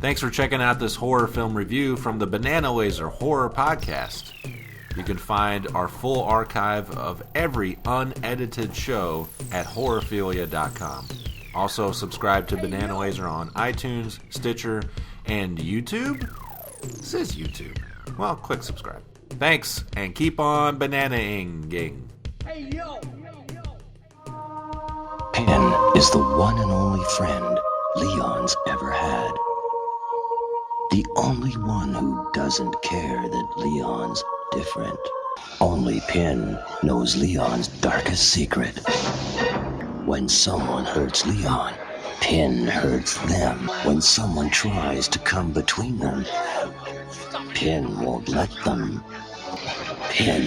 Thanks for checking out this horror film review from the BananaLaser Horror Podcast. You can find our full archive of every unedited show at horrorphilia.com. Also, subscribe to BananaLaser on iTunes, Stitcher, and YouTube? It says YouTube. Well, click subscribe. Thanks, and keep on banana-ing. Hey, yo! Penn is the one and only friend Leon's ever had. The only one who doesn't care that Leon's different. Only Penn knows Leon's darkest secret. When someone hurts Leon, Penn hurts them. When someone tries to come between them, Penn won't let them. Penn,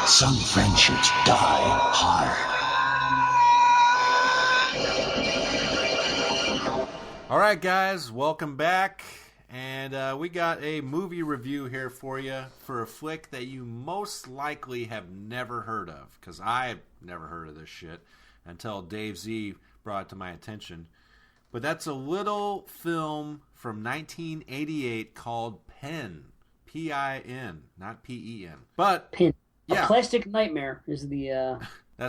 some friendships die hard. All right, guys, welcome back. And we got a movie review here for you for a flick that you most likely have never heard of. Because I've never heard of this shit until Dave Z brought it to my attention. But that's a little film from 1988 called Pin. P-I-N, not P-E-N. But Pin. Yeah. A Plastic Nightmare is the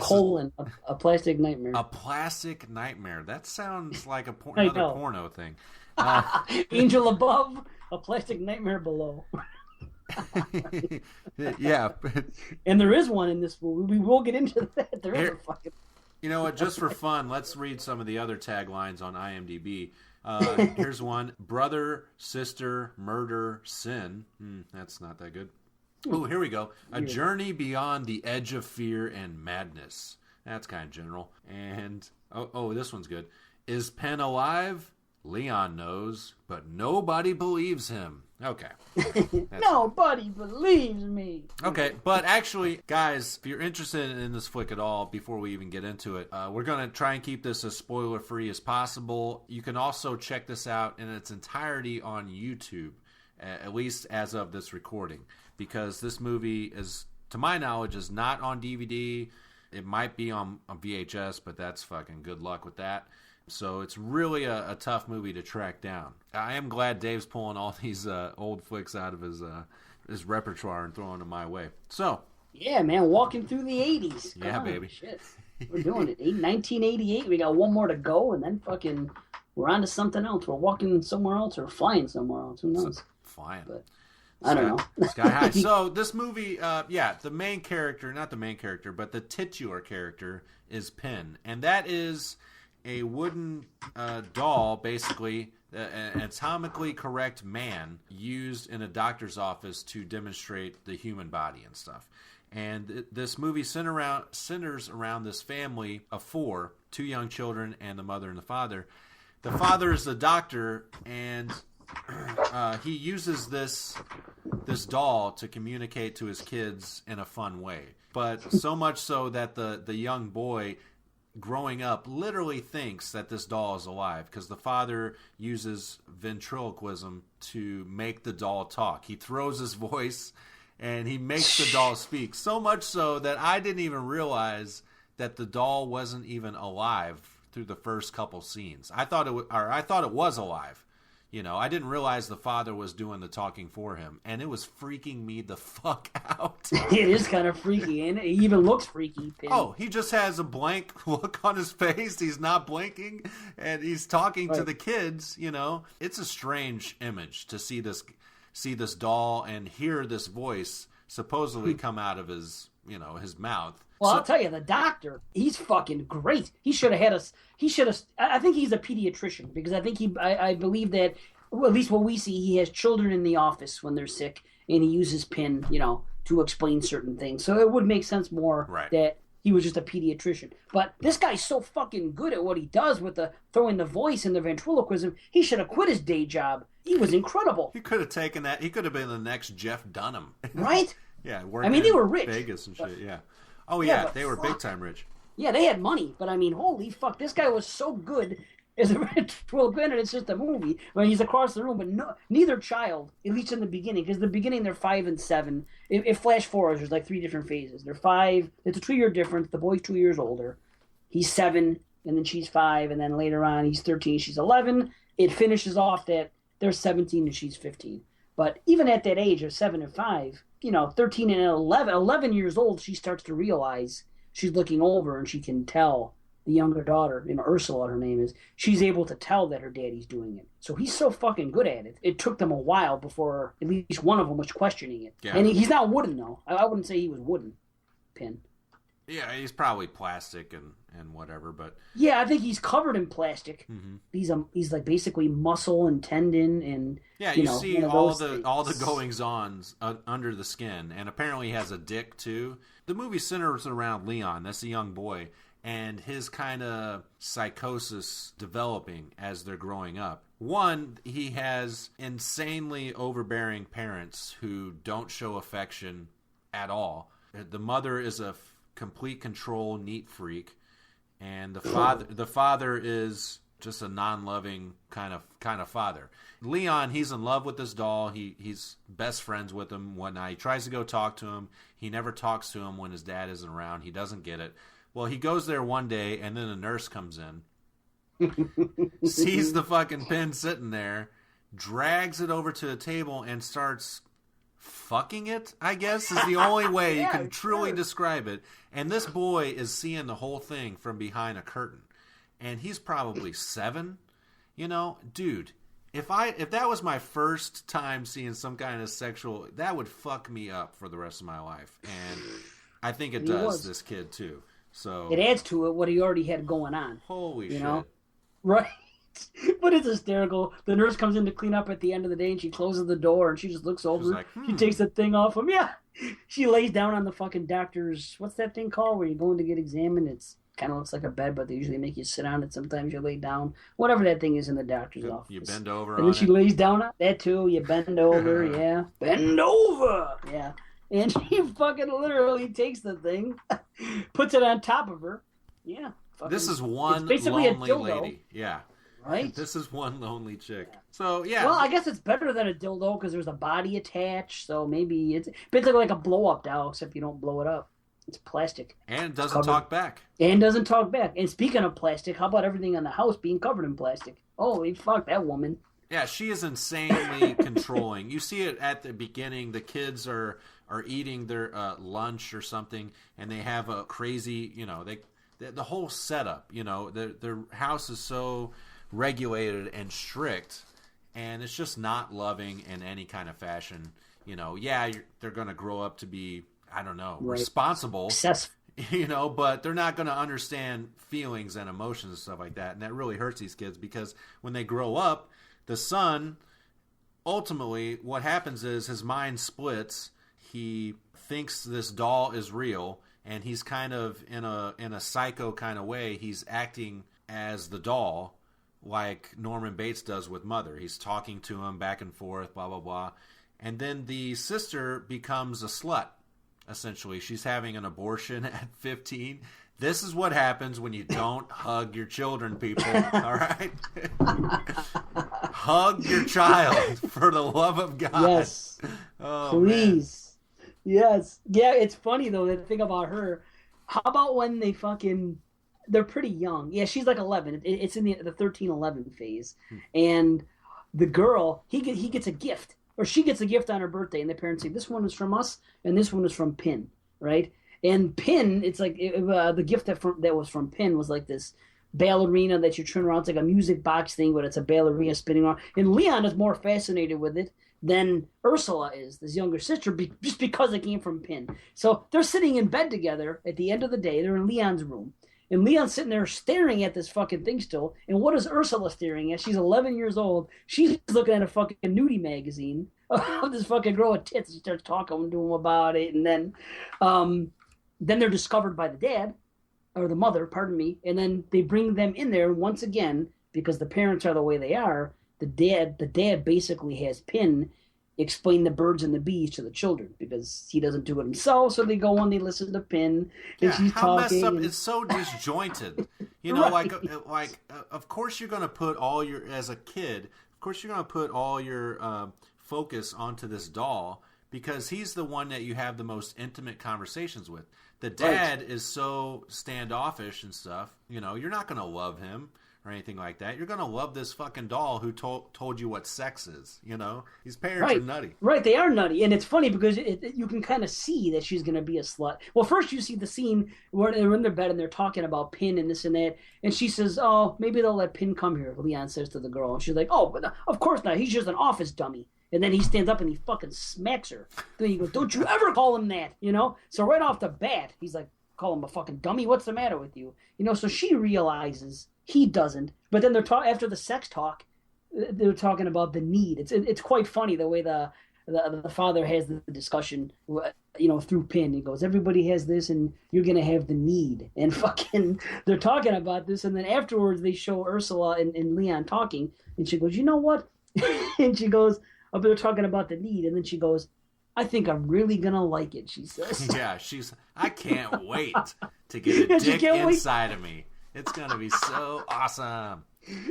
colon. A Plastic Nightmare. A Plastic Nightmare. That sounds like another porno thing. Angel above, a Plastic Nightmare below. Yeah. And there is one in this movie. We will get into that. There is a fucking... You know what? Just for fun, let's read some of the other taglines on IMDb. Here's one. Brother, sister, murder, sin. That's not that good. Oh, here we go. A journey beyond the edge of fear and madness. That's kind of general. And, this one's good. Is Penn alive? Leon knows, but nobody believes him. Okay. Nobody believes me. Okay, but actually, guys, if you're interested in this flick at all, before we even get into it, we're going to try and keep this as spoiler-free as possible. You can also check this out in its entirety on YouTube, at least as of this recording, because this movie is, to my knowledge, is not on DVD. It might be on VHS, but that's fucking good luck with that. So it's really a tough movie to track down. I am glad Dave's pulling all these old flicks out of his repertoire and throwing them my way. So yeah, man, walking through the 80s. Yeah, baby. Shit. We're doing it. 1988, we got one more to go, and then fucking we're on to something else. We're walking somewhere else or flying somewhere else. Who knows? Flying. But I don't know. Sky high. So this movie, the main character, not the main character, but the titular character is Penn. And that is a wooden doll, basically, an anatomically correct man used in a doctor's office to demonstrate the human body and stuff. And this movie centers around this family of four, two young children and the mother and the father. The father is the doctor, and he uses this doll to communicate to his kids in a fun way. But so much so that the young boy growing up literally thinks that this doll is alive because the father uses ventriloquism to make the doll talk. He throws his voice and he makes the doll speak, so much so that I didn't even realize that the doll wasn't even alive through the first couple scenes. I thought it was alive. You know, I didn't realize the father was doing the talking for him, and it was freaking me the fuck out. It is kind of freaky, and it even looks freaky. Penn. Oh, he just has a blank look on his face. He's not blinking, and he's talking to the kids. You know, it's a strange image to see this doll and hear this voice supposedly come out of his mouth. Well, I'll tell you, the doctor, he's fucking great. He should have had us. I think he's a pediatrician because I think I believe that, well, at least what we see, he has children in the office when they're sick, and he uses Penn, to explain certain things. So it would make sense more that he was just a pediatrician. But this guy's so fucking good at what he does with the throwing the voice and the ventriloquism. He should have quit his day job. He was incredible. He could have taken that. He could have been the next Jeff Dunham. Right? Yeah. They were rich. Vegas and shit. Yeah. Oh yeah, they were big time rich. Yeah, they had money, but I mean, holy fuck, this guy was so good as a ventriloquist, and it's just a movie. When he's across the room, but neither child, at least in the beginning, because the beginning they're 5 and 7. It flash forwards, there's like 3 different phases. They're 5. It's a 2-year difference. The boy's 2 years older. He's 7, and then she's 5, and then later on he's 13, she's 11. It finishes off that they're 17 and she's 15. But even at that age of 7 and 5, 13 and 11 years old, she starts to realize she's looking over and she can tell the younger daughter, Ursula, her name is, she's able to tell that her daddy's doing it. So he's so fucking good at it. It took them a while before at least one of them was questioning it. Yeah. And he's not wooden, though. I wouldn't say he was wooden, Pin. Yeah, he's probably plastic and whatever, but... Yeah, I think he's covered in plastic. Mm-hmm. He's like basically muscle and tendon and... Yeah, you see all the goings-ons under the skin, and apparently he has a dick, too. The movie centers around Leon. That's a young boy. And his kind of psychosis developing as they're growing up. One, he has insanely overbearing parents who don't show affection at all. The mother is a complete control neat freak, and the father is just a non-loving kind of father. Leon, he's in love with this doll. He's best friends with him. When he tries to go talk to him, he never talks to him when his dad isn't around. He doesn't get it. Well, he goes there one day, and then a nurse comes in, sees the fucking pin sitting there, drags it over to a table, and starts fucking it, I guess, is the only way you can truly describe it. And this boy is seeing the whole thing from behind a curtain. And he's probably 7. Dude, if that was my first time seeing some kind of sexual, that would fuck me up for the rest of my life. And I think it does this kid, too. So it adds to it what he already had going on. Holy shit. Right. But it's hysterical. The nurse comes in to clean up at the end of the day, and she closes the door, and she just looks over. Like, She takes the thing off him. Yeah. She lays down on the fucking doctor's, what's that thing called, where you're going to get examined? It's kind of looks like a bed, but they usually make you sit on it. Sometimes you lay down. Whatever that thing is in the doctor's office. You bend over and then she lays down on that, too. You bend over, yeah. Bend over! Yeah. And she fucking literally takes the thing, puts it on top of her. Yeah. This is one lonely lady. Yeah. Right? This is one lonely chick. So, yeah. Well, I guess it's better than a dildo because there's a body attached. So maybe it's basically like a blow-up doll, except you don't blow it up. It's plastic. And doesn't talk back. And doesn't talk back. And speaking of plastic, how about everything in the house being covered in plastic? Holy fuck, that woman. Yeah, she is insanely controlling. You see it at the beginning. The kids are eating their lunch or something, and they have a crazy, the whole setup, their house is so regulated and strict, and it's just not loving in any kind of fashion. They're going to grow up to be, I don't know, responsible, but they're not going to understand feelings and emotions and stuff like that, and that really hurts these kids because when they grow up, the son, ultimately, what happens is his mind splits. He thinks this doll is real, and he's kind of in a psycho kind of way. He's acting as the doll, like Norman Bates does with Mother. He's talking to him back and forth, blah, blah, blah. And then the sister becomes a slut, essentially. She's having an abortion at 15. This is what happens when you don't hug your children, people, all right? Hug your child, for the love of God. Yes. Oh, please. Man. Yes. Yeah, it's funny, though, the thing about her. How about when they're pretty young. Yeah, she's like 11. It's in the 13-11 phase. And the girl, he gets a gift. Or she gets a gift on her birthday, and the parents say, this one is from us, and this one is from Pin, right? And Pin, it's like the gift that was from Pin was like this ballerina that you turn around. It's like a music box thing, but it's a ballerina spinning around. And Leon is more fascinated with it than Ursula is, this younger sister, just because it came from Pin. So they're sitting in bed together at the end of the day. They're in Leon's room. And Leon's sitting there staring at this fucking thing still. And what is Ursula staring at? She's 11 years old. She's looking at a fucking nudie magazine of this fucking girl with tits. She starts talking to him about it. And then they're discovered by the dad, or the mother, pardon me. And then they bring them in there once again, because the parents are the way they are. The dad basically has Pin explain the birds and the bees to the children because he doesn't do it himself. So they go on, they listen to Pin, and she's how talking. Messed up? It's so disjointed. Right. like of course you're going to put all your, as a kid, of course you're going to put all your focus onto this doll because he's the one that you have the most intimate conversations with. The dad is so standoffish and stuff. You're not going to love him. or anything like that. You're going to love this fucking doll who told you what sex is, you know? These parents are nutty. Right, they are nutty. And it's funny because you can kind of see that she's going to be a slut. Well, first you see the scene where they're in their bed and they're talking about Pin and this and that. And she says, oh, maybe they'll let Pin come here, Leon says to the girl. And she's like, oh, but of course not. He's just an office dummy. And then he stands up and he fucking smacks her. Then he goes, don't you ever call him that, you know? So right off the bat, he's like, call him a fucking dummy? What's the matter with you? You know, so she realizes he doesn't. But then after the sex talk, they're talking about the need. It's quite funny the way the father has the discussion, you know, through Pin. He goes, everybody has this and you're going to have the need. And fucking, they're talking about this. And then afterwards they show Ursula and Leon talking. And she goes, you know what? And she goes, oh, they're talking about the need. And then she goes, I think I'm really going to like it, she says. Yeah, I can't wait to get a dick inside of me. It's going to be so awesome.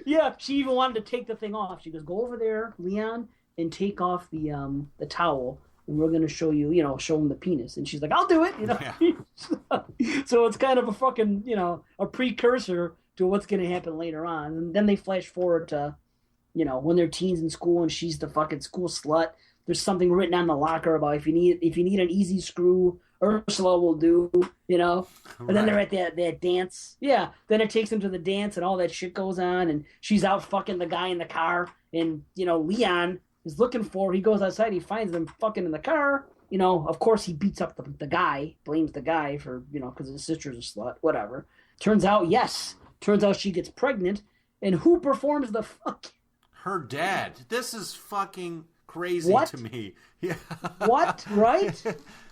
Yeah, she even wanted to take the thing off. She goes, go over there, Leon, and take off the towel, and we're going to show you, you know, show him the penis. And she's like, I'll do it. You know? Yeah. So it's kind of a fucking, you know, a precursor to what's going to happen later on. And then they flash forward to, you know, when they're teens in school and she's the fucking school slut. There's something written on the locker about if you need an easy screw, Ursula will do, you know. And then they're at that dance. Yeah. Then it takes them to the dance and all that shit goes on and she's out fucking the guy in the car and, you know, Leon is looking for her. He goes outside, he finds them fucking in the car. You know, of course he beats up the guy, blames the guy for, you know, because his sister's a slut, whatever. Turns out she gets pregnant and who performs the fuck? Her dad. This is fucking crazy to me. Yeah. What? Right?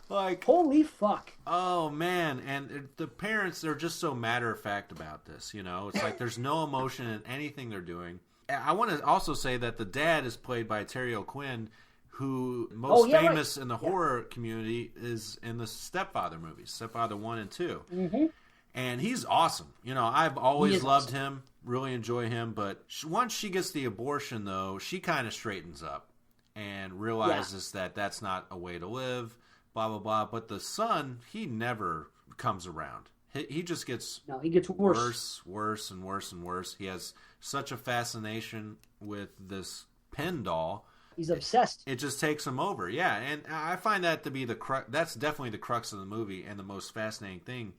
Like, holy fuck. Oh man, and the parents, they're just so matter of fact about this, you know. It's like there's no emotion in anything they're doing. I want to also say that the dad is played by Terry O'Quinn, who most famous in the horror community is in the Stepfather movies, Stepfather 1 and 2. Mm-hmm. And he's awesome. You know, I've always loved him, really enjoy him, but once she gets the abortion though, she kind of straightens up and realizes that that's not a way to live. Blah, blah, blah. But the son, he never comes around. He just gets... No, he gets worse. Worse and worse and worse. He has such a fascination with this Pin doll. He's obsessed. It just takes him over. Yeah, and I find that to be that's definitely the crux of the movie and the most fascinating thing.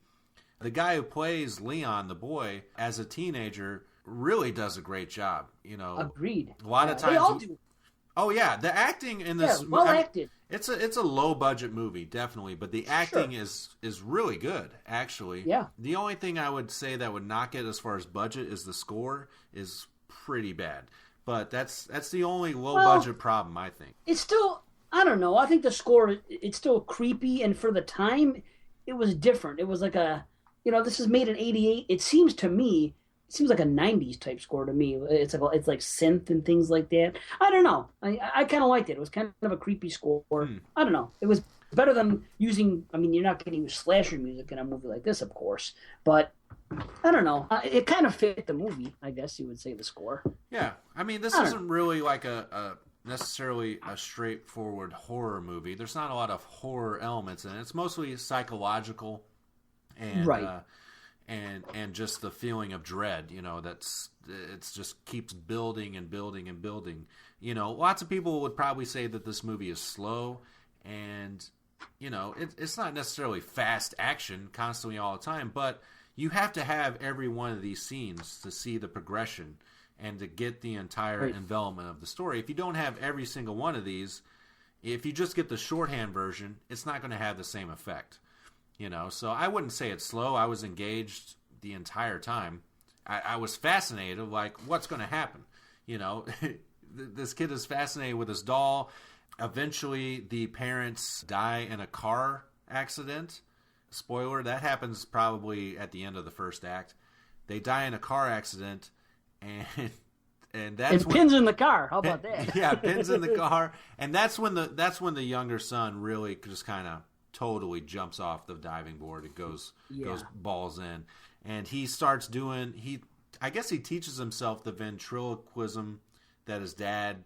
The guy who plays Leon, the boy, as a teenager, really does a great job. You know, agreed. A lot of times... They all do. Oh yeah, the acting in this well acted. It's a low budget movie, definitely, but the acting is really good, actually. Yeah. The only thing I would say that would knock it as far as budget is the score is pretty bad. But that's the only low budget problem, I think. It's still, I don't know. I think the score, it's still creepy, and for the time, it was different. It was like this is made in '88. It seems like a 90s type score to me. It's like synth and things like that. I don't know. I kind of liked it. It was kind of a creepy score. I don't know. It was better than using... I mean, you're not going to use slasher music in a movie like this, of course. But I don't know. It kind of fit the movie, I guess you would say, the score. Yeah. I mean, this isn't really like a necessarily a straightforward horror movie. There's not a lot of horror elements in it. It's mostly psychological and... And just the feeling of dread, you know, it's just keeps building and building and building. You know, lots of people would probably say that this movie is slow, and you know, it's not necessarily fast action constantly all the time, but you have to have every one of these scenes to see the progression and to get the entire envelopment of the story. If you don't have every single one of these, if you just get the shorthand version, it's not going to have the same effect. You know, so I wouldn't say it's slow. I was engaged the entire time. I was fascinated, like, what's going to happen? You know, this kid is fascinated with his doll. Eventually, the parents die in a car accident. Spoiler, that happens probably at the end of the first act. They die in a car accident, and that's Pin's in the car. How about that? Yeah, Pin's in the car, and that's when the younger son really just kind of totally jumps off the diving board. It goes balls in, and he starts doing I guess he teaches himself the ventriloquism that his dad,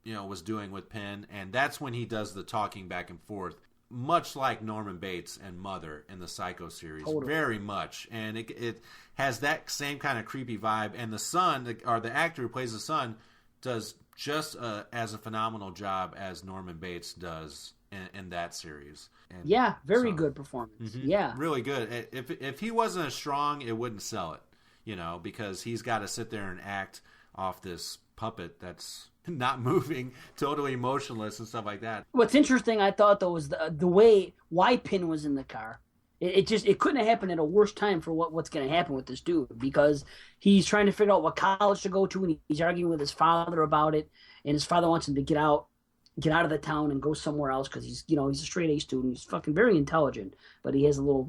you know, was doing with Penn, and that's when he does the talking back and forth. much like Norman Bates and Mother in the Psycho series. Totally. Very much. And it has that same kind of creepy vibe. And the son, or the actor who plays the son, does just as a phenomenal job as Norman Bates does in that series. And yeah, very good performance. Mm-hmm, yeah. Really good. If he wasn't as strong, it wouldn't sell it, because he's got to sit there and act off this puppet that's not moving, totally motionless and stuff like that. What's interesting, I thought, though, was the way why Pin was in the car. It couldn't have happened at a worse time for what's going to happen with this dude, because he's trying to figure out what college to go to, and he's arguing with his father about it, and his father wants him to get out of the town and go somewhere else because he's a straight A student. He's fucking very intelligent, but he has a little,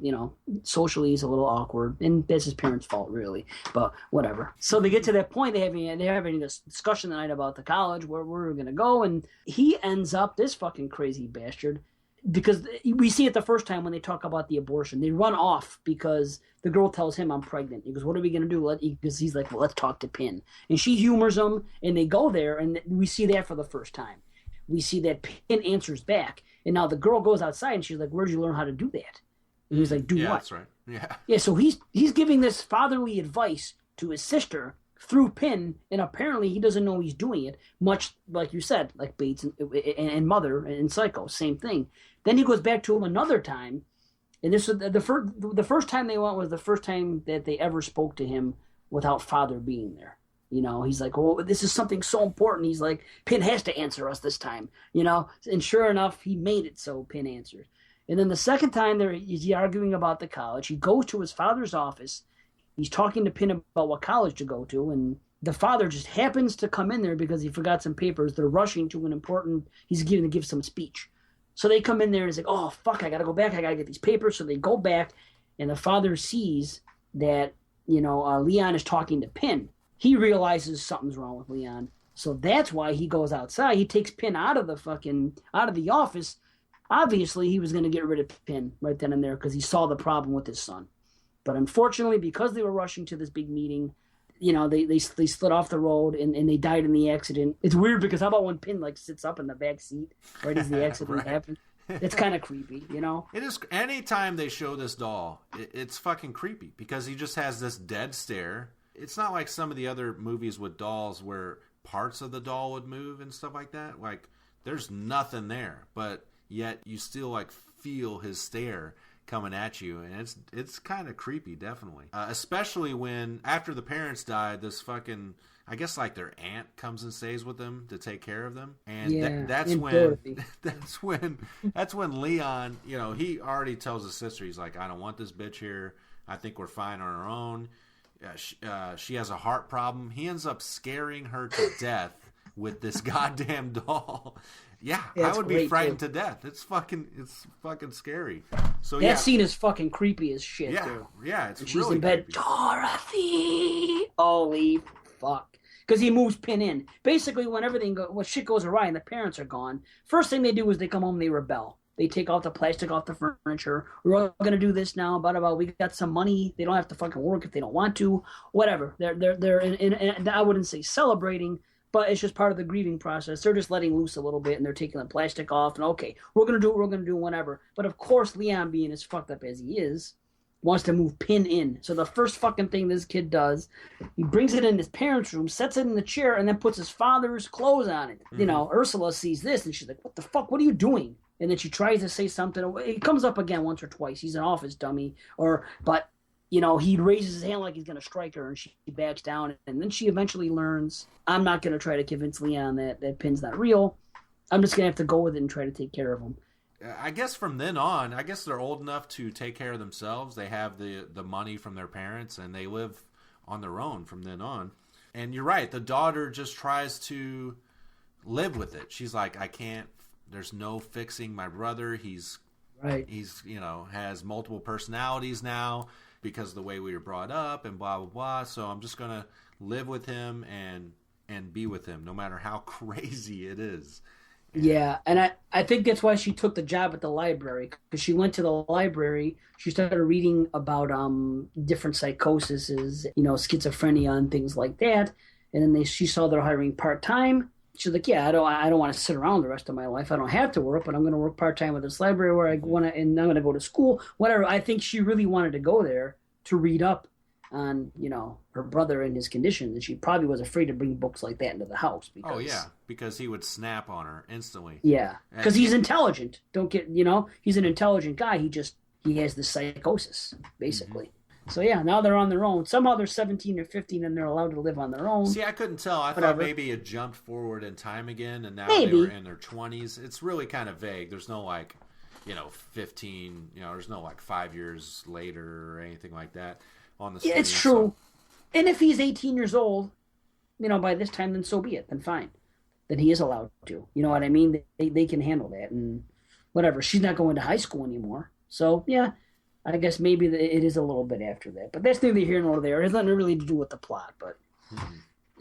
socially he's a little awkward, and that's his parents' fault, really. But whatever. So they get to that point, they're having this discussion tonight about the college where we're going to go, and he ends up, this fucking crazy bastard, because we see it the first time when they talk about the abortion. They run off because the girl tells him, I'm pregnant. He goes, what are we going to do? Because he's like, well, let's talk to Pin. And she humors him, and they go there, and we see that for the first time. We see that Pin answers back, and now the girl goes outside, and she's like, where'd you learn how to do that? And he's like, do what? That's right. Yeah. Yeah, so he's giving this fatherly advice to his sister through Pin, and apparently he doesn't know he's doing it, much like you said, like Bates and Mother and Psycho, same thing. Then he goes back to him another time, and this was the first time they went was the first time that they ever spoke to him without father being there. He's like, oh, this is something so important. He's like, Pin has to answer us this time, and sure enough, he made it so Pin answered. And then the second time he's arguing about the college. He goes to his father's office. He's talking to Pin about what college to go to, and the father just happens to come in there because he forgot some papers. They're rushing to he's going to give some speech. So they come in there and he's like, oh, fuck, I got to go back. I got to get these papers. So they go back, and the father sees that, Leon is talking to Pin. He realizes something's wrong with Leon. So that's why he goes outside. He takes Pin out of the office. Obviously, he was going to get rid of Pin right then and there because he saw the problem with his son. But unfortunately, because they were rushing to this big meeting, they slid off the road and they died in the accident. It's weird because how about when Pin sits up in the back seat right as the accident happened? It's kind of creepy, It is. Anytime they show this doll, it's fucking creepy because he just has this dead stare. It's not like some of the other movies with dolls where parts of the doll would move and stuff like that. Like, there's nothing there, but yet you still feel his stare coming at you, and it's kind of creepy, definitely. Especially when after the parents died, this fucking, I guess their aunt comes and stays with them to take care of them, and that's when Leon, he already tells his sister, he's like, I don't want this bitch here. I think we're fine on our own. She has a heart problem. He ends up scaring her to death with this goddamn doll. Yeah, I would be frightened to death. It's fucking scary. So that scene is fucking creepy as shit. Yeah, too. Yeah, it's and really she's in bed. Creepy. Dorothy, holy fuck! Because he moves Pin in. Basically, when when shit goes awry and the parents are gone, first thing they do is they come home and they rebel. They take off the plastic off the furniture. We're all gonna do this now. But we got some money. They don't have to fucking work if they don't want to. Whatever. They're in I wouldn't say celebrating, but it's just part of the grieving process. They're just letting loose a little bit, and they're taking the plastic off. And okay, we're gonna do what we're gonna do, whatever. But of course, Leon, being as fucked up as he is, wants to move Pin in. So the first fucking thing this kid does, he brings it in his parents' room, sets it in the chair, and then puts his father's clothes on it. Mm-hmm. Ursula sees this, and she's like, "What the fuck? What are you doing?" And then she tries to say something. It comes up again once or twice. He's an office dummy. But he raises his hand like he's going to strike her, and she backs down. And then she eventually learns, I'm not going to try to convince Leon that Pin's not real. I'm just going to have to go with it and try to take care of him. I guess from then on, they're old enough to take care of themselves. They have the money from their parents, and they live on their own from then on. And you're right. The daughter just tries to live with it. She's like, I can't. There's no fixing my brother. He's has multiple personalities now because of the way we were brought up and blah, blah, blah. So I'm just going to live with him and be with him no matter how crazy it is. Yeah, and I think that's why she took the job at the library, because she went to the library, she started reading about different psychoses, schizophrenia and things like that, and then she saw they're hiring part-time. she's like, yeah, I don't want to sit around the rest of my life. I don't have to work, but I'm going to work part time at this library where I want to, and I'm going to go to school, whatever. I think she really wanted to go there to read up on, her brother and his condition, and she probably was afraid to bring books like that into the house. Because he would snap on her instantly. Yeah, because he's intelligent. He's an intelligent guy. He has this psychosis, basically. Mm-hmm. So yeah, now they're on their own. Somehow they're 17 or 15 and they're allowed to live on their own. See, I couldn't tell. I thought maybe it jumped forward in time again, and now they were in their 20s. It's really kind of vague. There's no 15. There's no 5 years later or anything like that on the screen. Yeah, it's true. So. And if he's 18 years old, by this time, then so be it. Then fine. Then he is allowed to. You know what I mean? They can handle that and whatever. She's not going to high school anymore. So yeah. I guess maybe it is a little bit after that, but that's neither here nor there. It has nothing really to do with the plot, but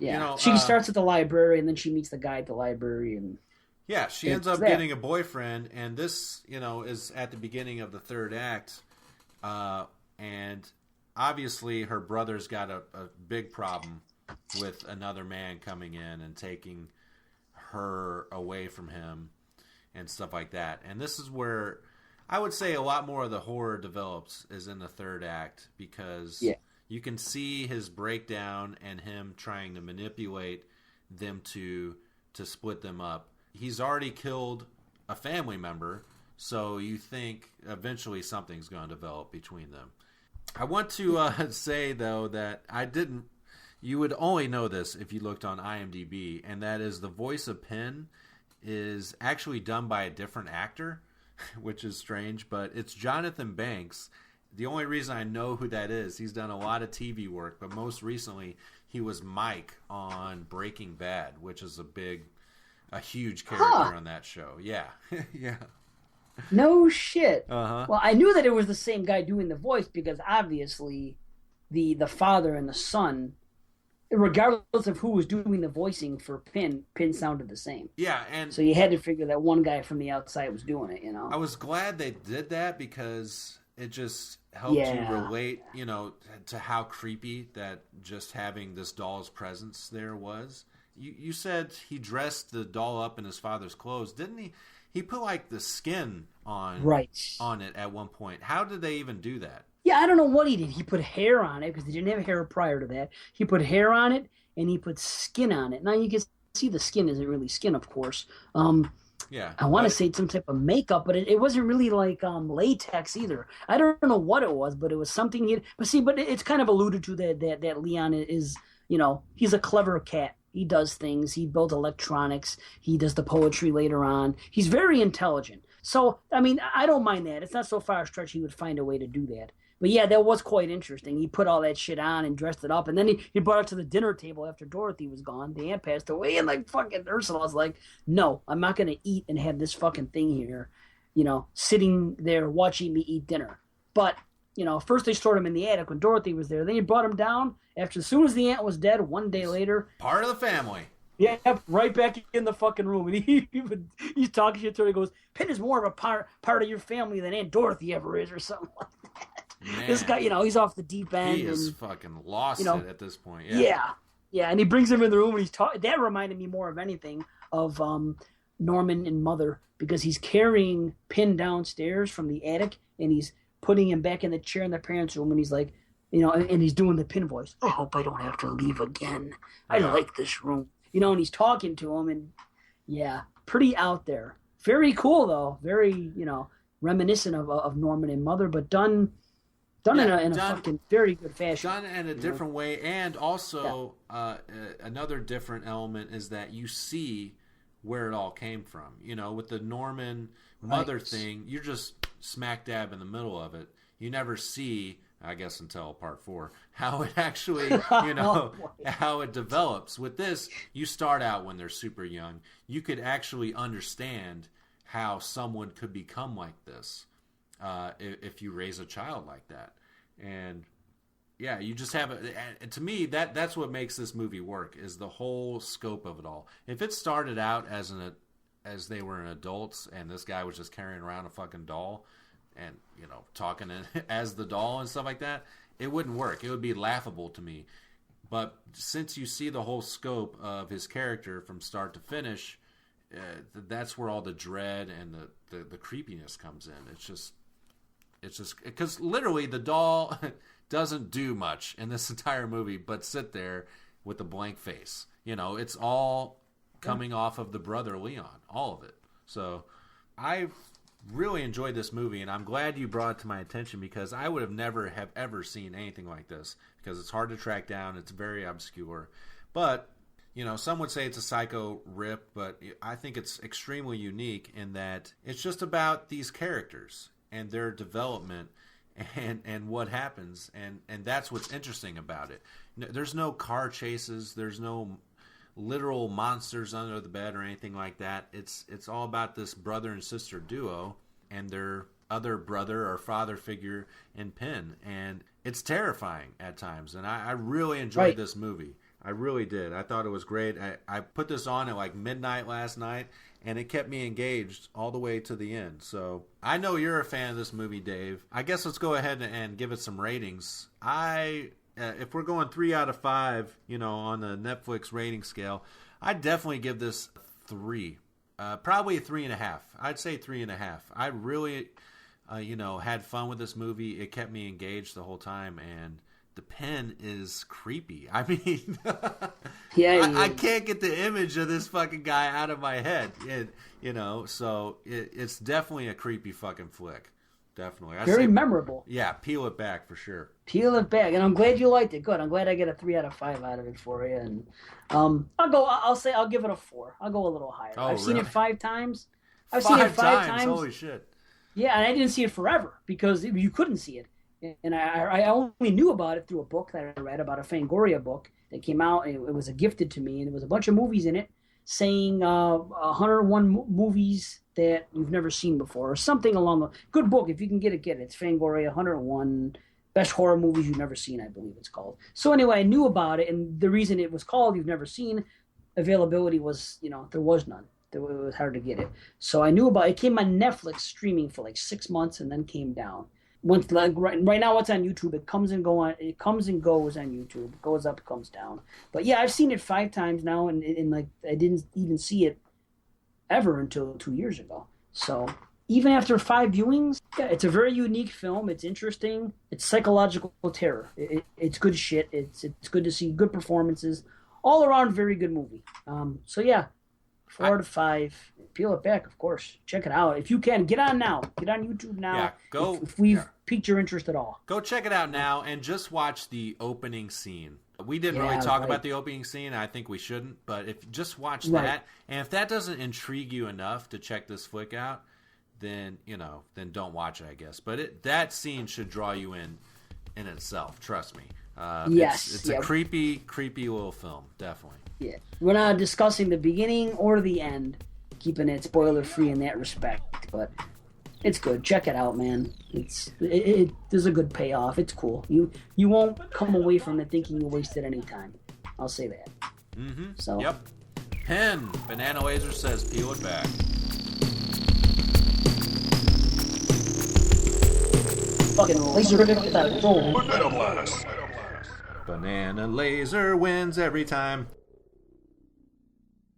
yeah, she starts at the library and then she meets the guy at the library, and she ends up getting a boyfriend, and this is at the beginning of the third act, and obviously her brother's got a big problem with another man coming in and taking her away from him and stuff like that, and this is where I would say a lot more of the horror develops is in the third act, because you can see his breakdown and him trying to manipulate them to split them up. He's already killed a family member, so you think eventually something's going to develop between them. I want to say, though, that you would only know this if you looked on IMDb, and that is the voice of Penn is actually done by a different actor, which is strange, but it's Jonathan Banks. The only reason I know who that is, he's done a lot of TV work, but most recently he was Mike on Breaking Bad, which is a huge character on that show. Yeah. Yeah. No shit. Uh-huh. Well, I knew that it was the same guy doing the voice, because obviously the father and the son, regardless of who was doing the voicing for Penn sounded the same. Yeah, and so you had to figure that one guy from the outside was doing it, I was glad they did that, because it just helped you relate, to how creepy that just having this doll's presence there was. You said he dressed the doll up in his father's clothes, didn't he? He put the skin on it at one point. How did they even do that? Yeah, I don't know what he did. He put hair on it, because he didn't have hair prior to that. He put hair on it, and he put skin on it. Now, you can see the skin isn't really skin, of course. I want to say it's some type of makeup, but it wasn't really latex either. I don't know what it was, but it was something. But it's kind of alluded to that Leon is, he's a clever cat. He does things. He builds electronics. He does the poetry later on. He's very intelligent. So, I mean, I don't mind that. It's not so far a stretch he would find a way to do that. But yeah, that was quite interesting. He put all that shit on and dressed it up, and then he brought it to the dinner table after Dorothy was gone. The aunt passed away, and fucking Ursula was like, no, I'm not going to eat and have this fucking thing here, sitting there watching me eat dinner. But, first they stored him in the attic when Dorothy was there. Then he brought him down as soon as the aunt was dead, one day later. Part of the family. Yeah, right back in the fucking room. And he's talking shit to her. He goes, Penn is more of a part of your family than Aunt Dorothy ever is, or something like that. Man, this guy, he's off the deep end. He is fucking lost it at this point. Yeah, and he brings him in the room, and he's talking. That reminded me more of anything of Norman and Mother, because he's carrying Penn downstairs from the attic, and he's putting him back in the chair in the parents' room, and he's like, and he's doing the Penn voice. I hope I don't have to leave again. I like this room. And he's talking to him, and yeah, pretty out there. Very cool, though. Very, reminiscent of Norman and Mother, but done in a fucking very good fashion. Done in a different way, and also another different element is that you see where it all came from. With the Norman Mother thing, you're just smack dab in the middle of it. You never see, I guess until part 4, how it actually, how it develops. With this, you start out when they're super young. You could actually understand how someone could become like this if you raise a child like that. And yeah, you just have it. To me, that's what makes this movie work, is the whole scope of it all. If it started out as they were adults and this guy was just carrying around a fucking doll and talking as the doll and stuff like that, it wouldn't work. It would be laughable to me. But since you see the whole scope of his character from start to finish, that's where all the dread and the creepiness comes in. It's just because literally the doll doesn't do much in this entire movie but sit there with a blank face. It's all coming off of the brother Leon, all of it. So I really enjoyed this movie, and I'm glad you brought it to my attention because I would have never have ever seen anything like this because it's hard to track down. It's very obscure. But, some would say it's a Psycho rip, but I think it's extremely unique in that it's just about these characters and their development and what happens, and that's what's interesting about it. There's no car chases, there's no literal monsters under the bed or anything like that. It's all about this brother and sister duo and their other brother or father figure in Penn, and it's terrifying at times, and I really enjoyed this movie. I really did. I thought it was great. I put this on at like midnight last night, and it kept me engaged all the way to the end. So I know you're a fan of this movie, Dave. I guess let's go ahead and give it some ratings. If we're going 3 out of 5, on the Netflix rating scale, I'd definitely give this 3. Probably a 3.5. I'd say 3.5. I really, had fun with this movie. It kept me engaged the whole time, and the pen is creepy. I mean, I can't get the image of this fucking guy out of my head. So it's definitely a creepy fucking flick. Definitely. Very memorable. Yeah, peel it back for sure. Peel it back, and I'm glad you liked it. Good. I'm glad I get a 3 out of 5 out of it for you. And I'll give it a 4. I'll go a little higher. I've seen it 5 times. Seen it 5 times. Holy shit. Yeah, and I didn't see it forever because you couldn't see it. And I only knew about it through a book that I read about a Fangoria book that came out. It was gifted to me, and there was a bunch of movies in it saying 101 movies that you've never seen before or something along the good book. If you can get it, get it. It's Fangoria 101 Best Horror Movies You've Never Seen, I believe it's called. So anyway, I knew about it, and the reason it was called You've Never Seen, availability was, there was none. It was hard to get it. So I knew about it. It came on Netflix streaming for like 6 months and then came down. Once, like, right now it's on YouTube. It comes and goes on YouTube. It goes up, comes down. But yeah, I've seen it 5 times now, and like I didn't even see it ever until 2 years ago. So even after 5 viewings, yeah, it's a very unique film. It's interesting. It's psychological terror. It's good shit. It's good to see good performances. All around, very good movie. So yeah, 4 out of 5. Peel it back, of course. Check it out if you can. Get on now. Get on YouTube now. Yeah, go. If we've piqued your interest at all, go check it out now and just watch the opening scene. We didn't really talk about the opening scene. I think we shouldn't, but if just watch that, and if that doesn't intrigue you enough to check this flick out, then then don't watch it, I guess. But that scene should draw you in itself. Trust me. Yes, it's a creepy little film, definitely. Yeah, we're not discussing the beginning or the end, keeping it spoiler free in that respect, but it's good. Check it out, man. There's a good payoff. It's cool. You won't come away from it thinking you wasted any time. I'll say that. Mm-hmm. So. Yep. Pen. Banana Laser says peel it back. Fucking laser that Banana Blast. Banana Laser wins every time.